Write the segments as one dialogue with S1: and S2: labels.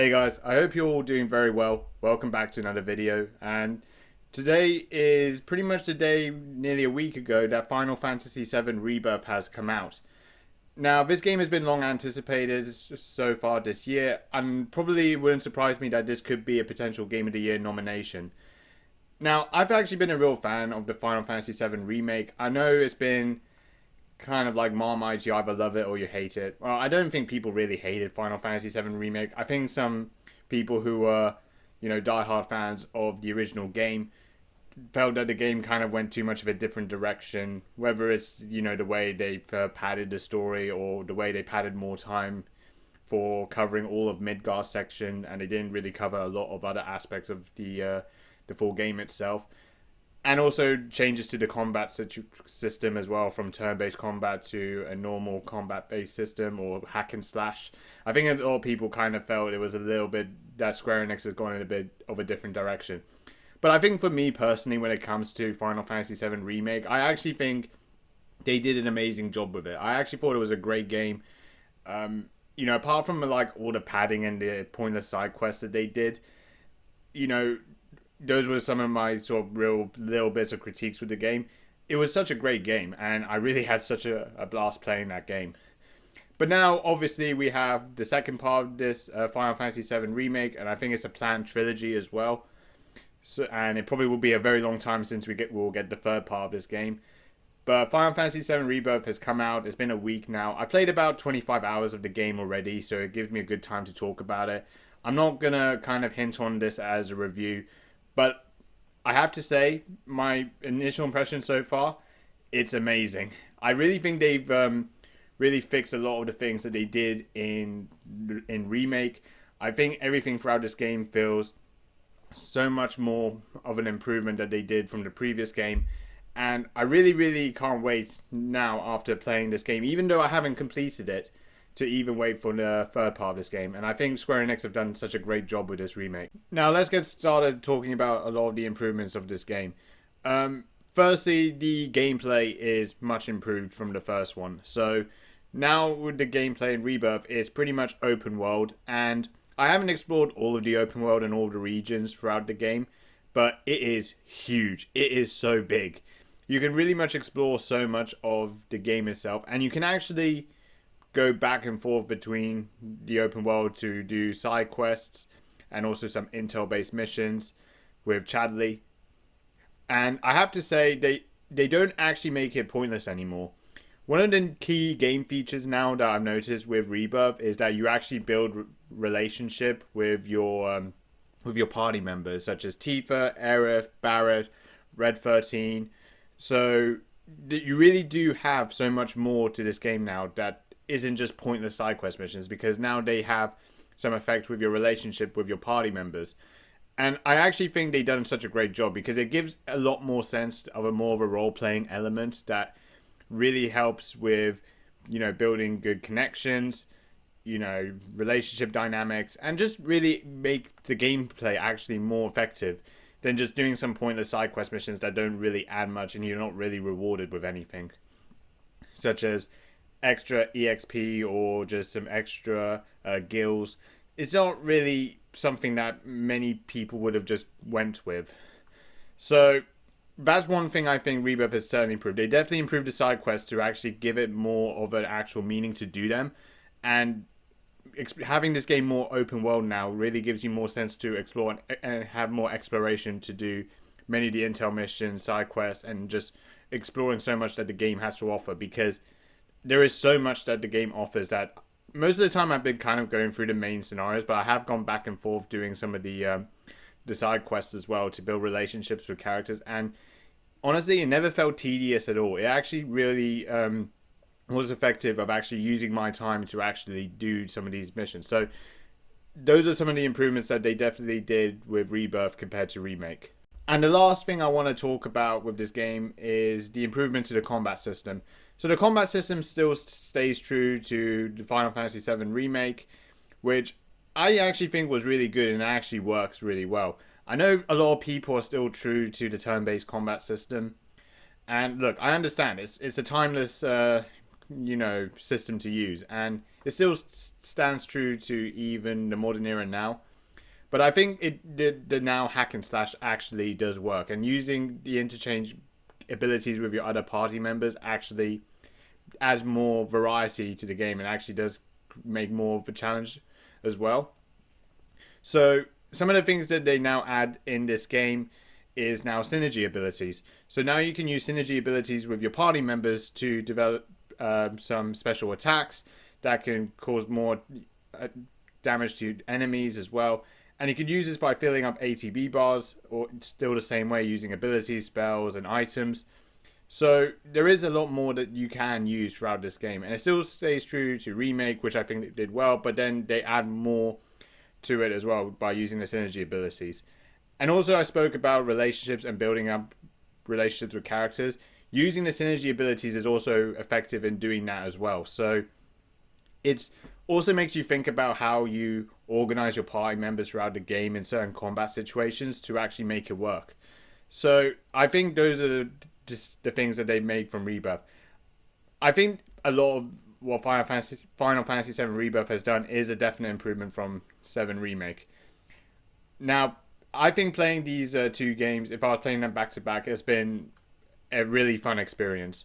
S1: Hey guys, I hope you're all doing very well. Welcome back to another video. And today is pretty much the day, nearly a week ago, that Final Fantasy VII Rebirth has come out. Now, this game has been long anticipated so far this year, and probably wouldn't surprise me that this could be a potential Game of the Year nomination. Now, I've actually been a real fan of the Final Fantasy VII Remake. I know it's been kind of like Marmite, you either love it or you hate it. Well, I don't think people really hated Final Fantasy VII Remake. I think some people who were, diehard fans of the original game felt that the game kind of went too much of a different direction. Whether it's, the way they padded the story or the way they padded more time for covering all of Midgar section, and they didn't really cover a lot of other aspects of the full game itself. And also changes to the combat system as well, from turn-based combat to a normal combat-based system or hack and slash. I think a lot of people kind of felt it was a little bit that Square Enix has gone in a bit of a different direction. But I think for me personally, when it comes to Final Fantasy VII Remake, I actually think they did an amazing job with it. I actually thought it was a great game. Apart from like all the padding and the pointless side quests that they did, those were some of my sort of real little bits of critiques with the game. It was such a great game, and I really had such a blast playing that game. But now, obviously, we have the second part of this Final Fantasy VII Remake, and I think it's a planned trilogy as well. So, and it probably will be a very long time since we'll get the third part of this game. But Final Fantasy VII Rebirth has come out. It's been a week now. I played about 25 hours of the game already, so it gives me a good time to talk about it. I'm not going to kind of hint on this as a review, but I have to say, my initial impression so far, it's amazing. I really think they've really fixed a lot of the things that they did in Remake. I think everything throughout this game feels so much more of an improvement that they did from the previous game. And I really, really can't wait now after playing this game, even though I haven't completed it, to even wait for the third part of this game. And I think Square Enix have done such a great job with this remake. Now let's get started talking about a lot of the improvements of this game. Firstly, the gameplay is much improved from the first one. So now with the gameplay in Rebirth, it's pretty much open world. And I haven't explored all of the open world and all the regions throughout the game, but it is huge. It is so big. You can really much explore so much of the game itself, and you can actually go back and forth between the open world to do side quests and also some intel-based missions with Chadley. And I have to say, they don't actually make it pointless anymore. One of the key game features now that I've noticed with Rebirth is that you actually build relationship with your party members, such as Tifa, Aerith, Barrett, Red 13. So you really do have so much more to this game now that isn't just pointless side quest missions, because now they have some effect with your relationship with your party members. And I actually think they've done such a great job, because it gives a lot more sense of more of a role-playing element that really helps with, building good connections, relationship dynamics, and just really make the gameplay actually more effective than just doing some pointless side quest missions that don't really add much and you're not really rewarded with anything, such as extra EXP or just some extra gills. It's not really something that many people would have just went with. So that's one thing I think Rebirth has certainly improved. They definitely improved the side quests to actually give it more of an actual meaning to do them. And having this game more open world now really gives you more sense to explore and have more exploration to do many of the intel missions, side quests, and just exploring so much that the game has to offer, because there is so much that the game offers that most of the time I've been kind of going through the main scenarios, but I have gone back and forth doing some of the side quests as well to build relationships with characters. And honestly, it never felt tedious at all. It actually really was effective of actually using my time to actually do some of these missions. So those are some of the improvements that they definitely did with Rebirth compared to Remake. And the last thing I want to talk about with this game is the improvement to the combat system. So the combat system still stays true to the Final Fantasy VII Remake, which I actually think was really good and actually works really well. I know a lot of people are still true to the turn-based combat system. And look, I understand. It's a timeless system to use, and it still stands true to even the modern era now. But I think the now hack and slash actually does work, and using the interchange abilities with your other party members actually adds more variety to the game and actually does make more of a challenge as well. So some of the things that they now add in this game is now synergy abilities. So now you can use synergy abilities with your party members to develop some special attacks that can cause more damage to enemies as well. And you could use this by filling up ATB bars, or still the same way, using abilities, spells, and items. So there is a lot more that you can use throughout this game. And it still stays true to Remake, which I think it did well, but then they add more to it as well by using the synergy abilities. And also I spoke about relationships and building up relationships with characters. Using the synergy abilities is also effective in doing that as well. So it's also makes you think about how you organize your party members throughout the game in certain combat situations to actually make it work. So I think those are just the things that they made from Rebirth. I think a lot of what Final Fantasy VII Rebirth has done is a definite improvement from 7 Remake. Now, I think playing these two games, if I was playing them back to back, has been a really fun experience.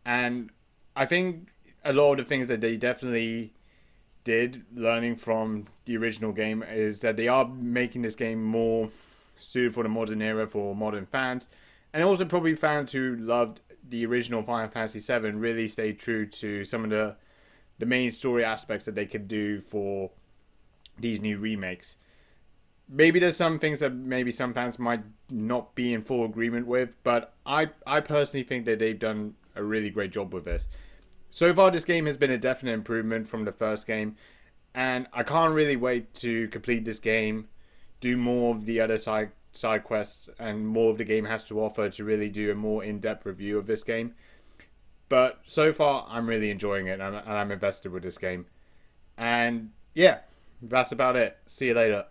S1: And I think a lot of the things that they definitely did, learning from the original game, is that they are making this game more suited for the modern era, for modern fans. And also probably fans who loved the original Final Fantasy VII really stayed true to some of the main story aspects that they could do for these new remakes. Maybe there's some things that maybe some fans might not be in full agreement with, but I personally think that they've done a really great job with this. So far, this game has been a definite improvement from the first game, and I can't really wait to complete this game, do more of the other side quests, and more of the game has to offer to really do a more in-depth review of this game. But so far, I'm really enjoying it, and I'm invested with this game. And yeah, that's about it. See you later.